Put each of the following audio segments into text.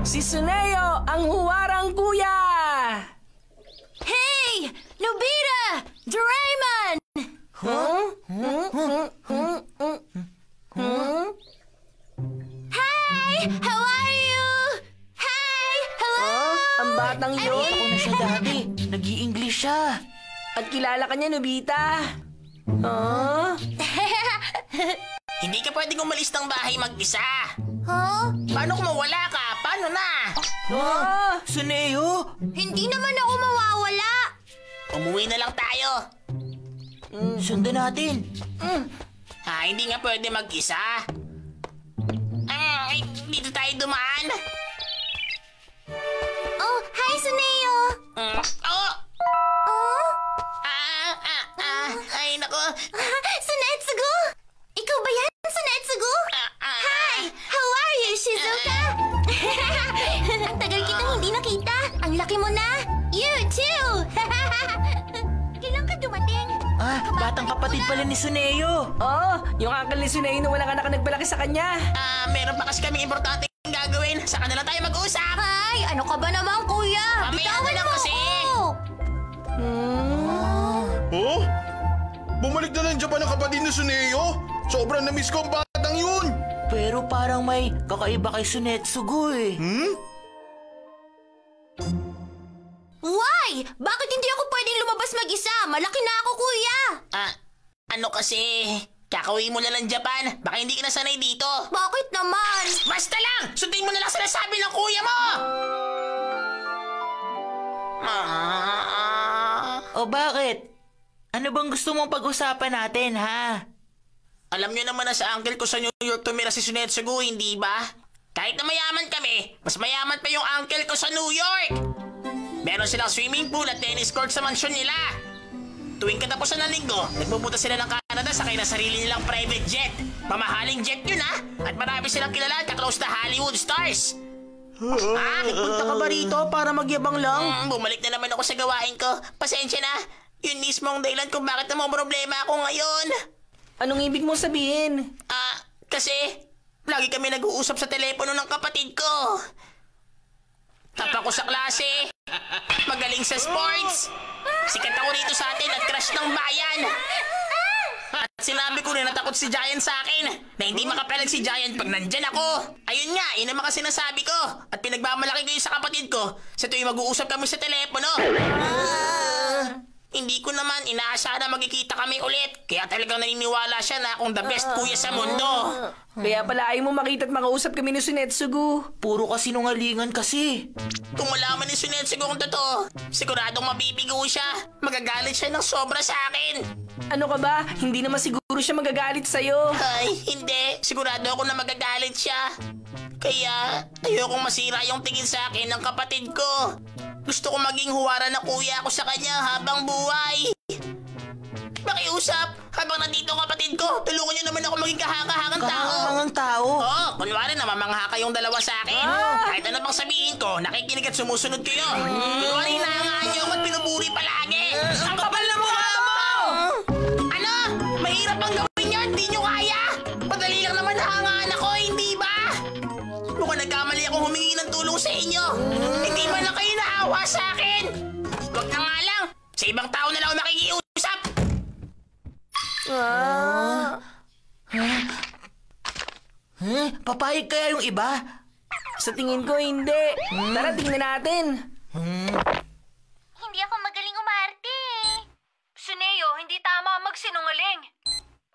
Si Tsuneo, ang huwarang kuya! Hey! Nobita! Doraemon! Hi! How are you? Hi! Hello! Ang batang yun? Ako na siya dati. Nag-i-English siya. At kilala ka niya, Nobita? Hindi ka pwedeng umalis ng bahay mag-isa. Huh? Paano kung mawala ka? Paano na? Tsuneo! Hindi naman ako mawawala. Umuwi na lang tayo. Sundan natin. Hindi nga pwede mag-isa. Dito tayo dumaan. Oh, hi, Tsuneo! Oh! Oh? Ay, nako. Sunetsugu! Ikaw ba yan, Sunetsugu? Hi! How are you, Shizuka? Ang tagal kitang hindi nakita. Ang laki mo na. You too! Kailan ka dumating? Batang kapatid pala ni Tsuneo. Yung uncle ni Tsuneo na walang anak na nagpalaki sa kanya. Meron pa kasi kami importante gagawin. Saka na lang tayo mag-usap. Ay, ano ka ba naman, kuya? Mamaya Bitawan na lang mo kasi. ako. Oh? Bumalik na lang Japan ang kapatid ni Tsuneo? Sobrang na-miss ko ang batang yun! Pero parang may kakaiba kay Sunetsugu eh. Why? Bakit hindi ako pwedeng lumabas mag-isa? Malaki na ako, kuya. Ano kasi? Kakauwi mo na lang Japan. Baka hindi ka nasanay dito. Bakit naman? Basta lang! Sundin mo na lang sinasabi ng kuya mo! O bakit? Ano bang gusto mong pag-usapan natin, ha? Alam niyo naman na sa uncle ko sa New York tumira si Sunetsugu, hindi ba? Kahit na mayaman kami, mas mayaman pa yung uncle ko sa New York! Meron silang swimming pool at tennis court sa mansyon nila. Tuwing katapusan ng linggo, nagpupunta sila ng Canada sakay na sarili nilang private jet. Mamahaling jet yun, ha? At marami silang kilala at kaklose na Hollywood stars. Nagpunta ka ba rito para magyabang lang? Bumalik na naman ako sa gawain ko. Pasensya na. Yun mismo ang dahilan kung bakit namang problema ako ngayon. Anong ibig mong sabihin? Kasi lagi kami nag-uusap sa telepono ng kapatid ko. Top ako sa klase. Magaling sa sports. Sikat ako rito sa atin at crush ng bayan. At sinabi ko na natakot si Giant sa akin na hindi makapalag si Giant pag nandyan ako. Ayun nga, yun naman kasi sinasabi ko. At pinagmamalaki ko yun sa kapatid ko sa tuwing mag-uusap kami sa telepono. Hindi ko naman inaasa na magkikita kami ulit. Kaya talagang naniniwala siya na akong the best kuya sa mundo. Kaya pala ayaw mo makita at makausap kami ni Sunetsugu. Puro ka sinungalingan kasi. Kung malaman ni Sunetsugu kung totoo, siguradong mabibigo siya. Magagalit siya ng sobra sa akin. Ano ka ba? Hindi naman siguro siya magagalit sa'yo. Ay, hindi. Sigurado ako na magagalit siya. Kaya ayokong masira yung tingin sa akin ng kapatid ko. Gusto ko maging huwara na kuya ako sa kanya habang buhay. Pakiusap, habang nandito ang kapatid ko, tulungan niyo naman ako maging kahanga-hangang tao. Kahangang tao? Oo, kunwari namamangha kayong dalawa sa akin. Kahit ano bang sabihin ko, nakikinig at sumusunod kayo. Kunwari hinahangaan niyo ako at pinupuri palagi. Ang kapal na mukha mo! Ano? Mahirap ang gawin niyo, hindi niyo kaya? Madali lang naman hangaan ako, hindi ba? Mukhang nagkamali akong humingi ng tulong sa inyo. Hindi ba na kayo naawa sa akin? Huwag na nga lang. Sa ibang tao na lang ako makikiusap. Papayag kaya yung iba? Sa tingin ko, hindi. Tara, tingnan natin. Hindi ako magaling umarte. Tsuneo, hindi tama magsinungaling.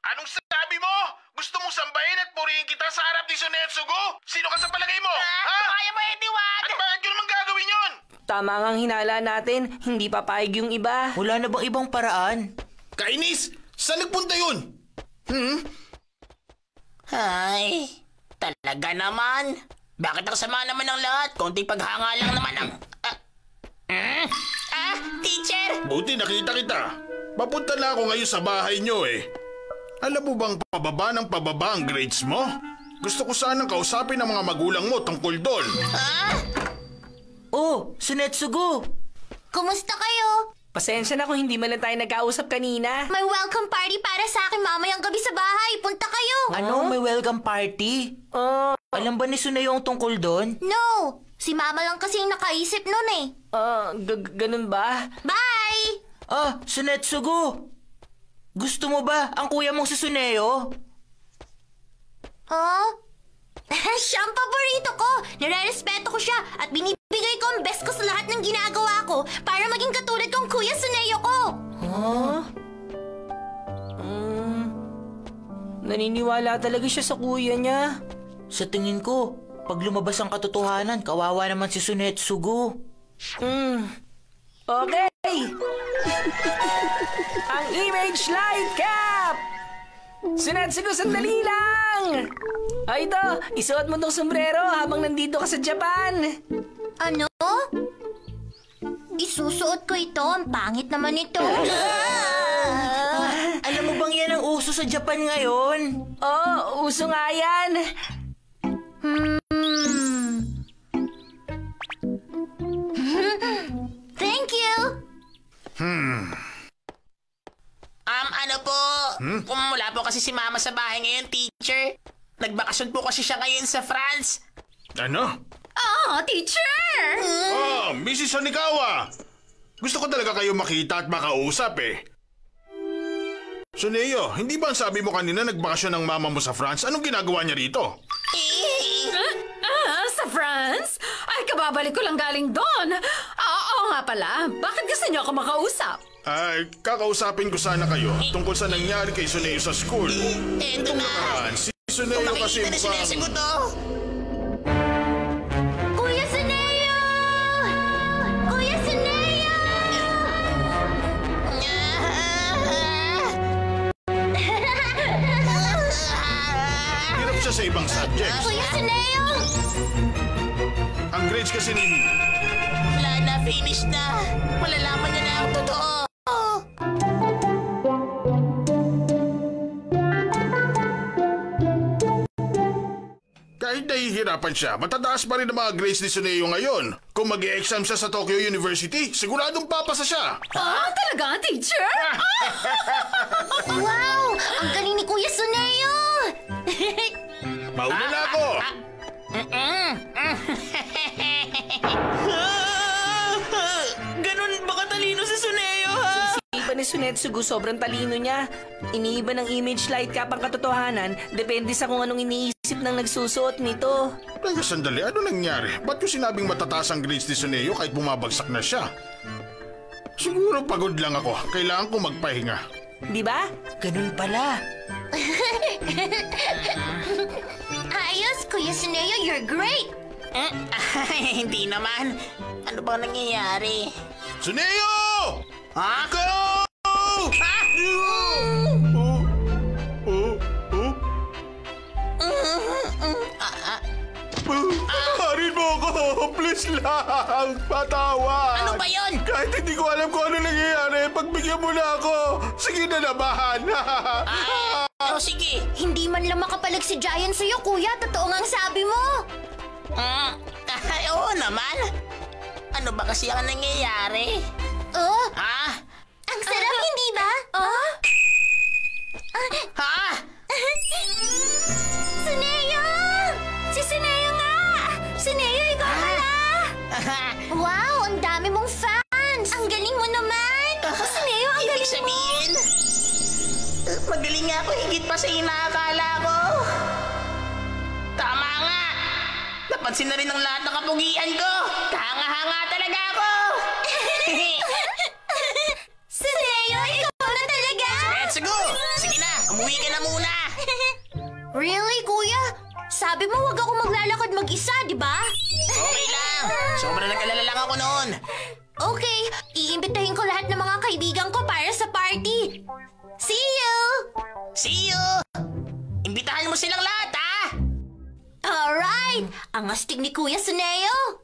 Anong sabi mo? Gusto mong sambahin at purihin kita sa harap ni Sunetsugu? Sino ka sa palagay mo? Ha? Kaya mo, Edward! At bakit ko naman gagawin yun? Tama ngang hinala natin. Hindi papayag yung iba. Wala na bang ibang paraan? Kainis! Saan nagpunta yun? Ay, talaga naman. Bakit ang sama naman ng lahat? Konting paghanga lang naman ang... teacher! Buti nakita kita. Papunta na ako ngayon sa bahay nyo eh. Alam mo bang pababa ang grades mo? Gusto ko sanang kausapin ang mga magulang mo tungkol doon. Oh, Sunetsugu! Kumusta kayo? Pasensya na kung hindi man lang tayo nagkausap kanina. May welcome party para sa akin mamayang gabi sa bahay. Punta kayo. Ano, may welcome party? Alam ba ni Tsuneo ang tungkol doon? No! Si Mama lang kasi yung nakaisip nun eh. Ganun ba? Bye! Sunetsugu! Gusto mo ba ang kuya mong si Suneo? Huh? Siya ang paborito ko. Nire-respeto ko siya at binibigay ko ang best ko sa lahat ng ginagawa ko para maging katulad kong Kuya Suneo ko. Naniniwala talaga siya sa kuya niya. Sa tingin ko, pag lumabas ang katotohanan, kawawa naman si Sunetsugu. Okay! Ang image light cap! Sunetsugu, sandali lang! Ito, isuot mo tong sombrero habang nandito ka sa Japan. Ano? Isusuot ko ito. Ang pangit naman ito. Alam mo bang yan ang uso sa Japan ngayon? Uso nga yan. Thank you! Ano po? Mula po kasi si Mama sa bahay ngayon, teacher. Nagbakasyon po kasi siya ngayon sa France. Ano? Teacher! Mrs. Hanikawa! Gusto ko talaga kayo makita at makausap eh. Suneo, hindi ba ang sabi mo kanina nagbakasyon ng mama mo sa France? Anong ginagawa niya rito? Sa France? Ay, kababalik ko lang galing doon. Oo nga pala. Bakit gusto niyo ako makausap? Ay, kakausapin ko sana kayo tungkol sa nangyari kay Suneo sa school. Eto na. Si Suneo Kung kasi makikita na Sunetsugu to. Kuya Suneo! Kuya Suneo! hirap siya sa ibang subjects. Kuya Suneo! Ang grades kasi ni... Wala na, finish na. Malalaman niya na ang totoo. Kahit nahihirapan siya, matataas pa rin ang mga grades ni Suneo ngayon. Kung mag-e-exam siya sa Tokyo University, siguradong papasa siya. Talaga, teacher? Wow! Ang galing ni Kuya Suneo! Mauna na ako. Ganun ba katalino si Suneo, ha? Iba ni Sunetsugu, sobrang talino niya. Iniiba ng image light cap ang katotohanan, depende sa kung anong iniisip ng nagsusuot nito. Teka sandali, ano nangyari? Ba't ko sinabing matataas ang grades ni Suneo kahit bumabagsak na siya? Siguro pagod lang ako. Kailangan ko magpahinga. Di ba? Ganun pala. Ayos, Kuya Suneo, you're great! Hindi naman. Ano bang nangyayari? Suneo! Ha? Go! Ha? Harin mo ako! Please lang! Patawad! Ano ba yun? Kahit hindi ko alam kung ano nangyayari, pagbigyan mo na ako! Sige na naman! Sige. Hindi man lang makapalag si Giant sa'yo, Kuya. Totoo nga ang sabi mo. Oo naman. Ano ba kasi ang nangyayari? Oh, Ha? ang sarap, hindi ba? Oh? Ha? Suneo! Si Suneo nga! Suneo, ikaw pala! Wow, ang dami mong fans! Ang galing mo naman! Suneo, ang Ibig galing mo! sabihin, magaling nga ako higit pa sa inaakala ko. Tama nga. Napansin na rin ng lahat ng kapugian ko. Kahanga-hanga talaga ako. Suneo, ikaw na talaga! Let's go. Sige na, umuwi ka na muna. Really, Kuya? Sabi mo wag ako maglalakad mag-isa, di ba? Okay lang. Sobrang nag-alala lang ako noon. Okay, iimbitahin ko lahat ng mga kaibigan ko para sa party. See you! See you. Imbitahan mo silang lahat, ha? Alright! Ang astig ni Kuya Suneo!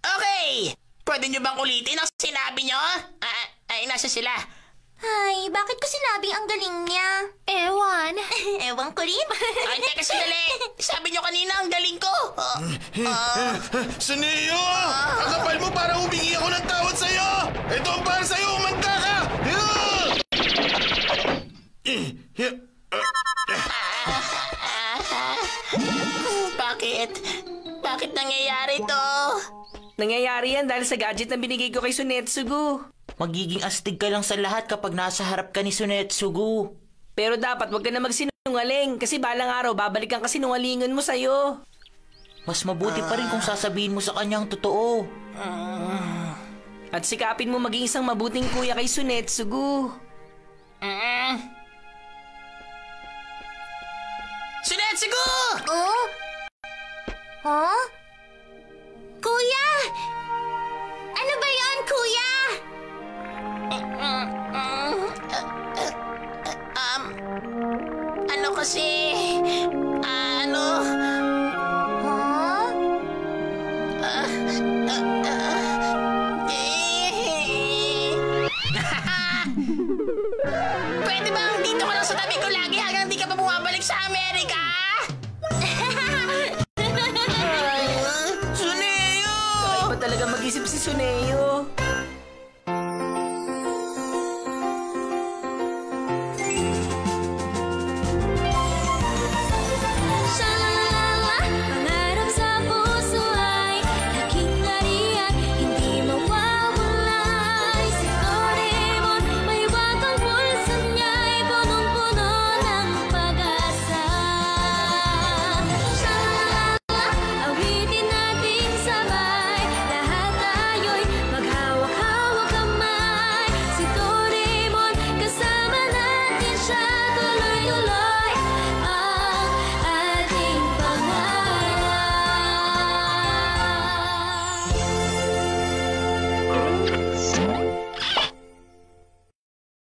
Okay. Pwede nyo bang ulitin ang sinabi nyo? Ay, nasa sila. Ay, bakit ko sinabing ang galing niya? Ewan. Ewan ko rin. Ay, teka sandali. Sabi nyo kanina ang galing ko. Suneo! Ang kapal mo para humingi ako ng tawad sa'yo! Ito ang para sa'yo! Umanda ka! Bakit? Bakit nangyayari to? Nangyayari yan dahil sa gadget na binigay ko kay Sunetsugu. Magiging astig ka lang sa lahat kapag nasa harap ka ni Sunetsugu. Pero dapat wag ka na magsinungaling kasi balang araw babalikan ka sinungalingan mo sa'yo. Mas mabuti pa rin kung sasabihin mo sa kanyang totoo. At sikapin mo maging isang mabuting kuya kay Sunetsugu. Sunetsugu! Oh? Huh? Kuya! Ano ba yon, kuya? Ano kasi? Ano? Huh? Pwede bang dito ka lang sa tabi ko lagi hanggang di ka pa bumabalik sa Amerika? Suneo! Iba talaga mag-isip si Suneo.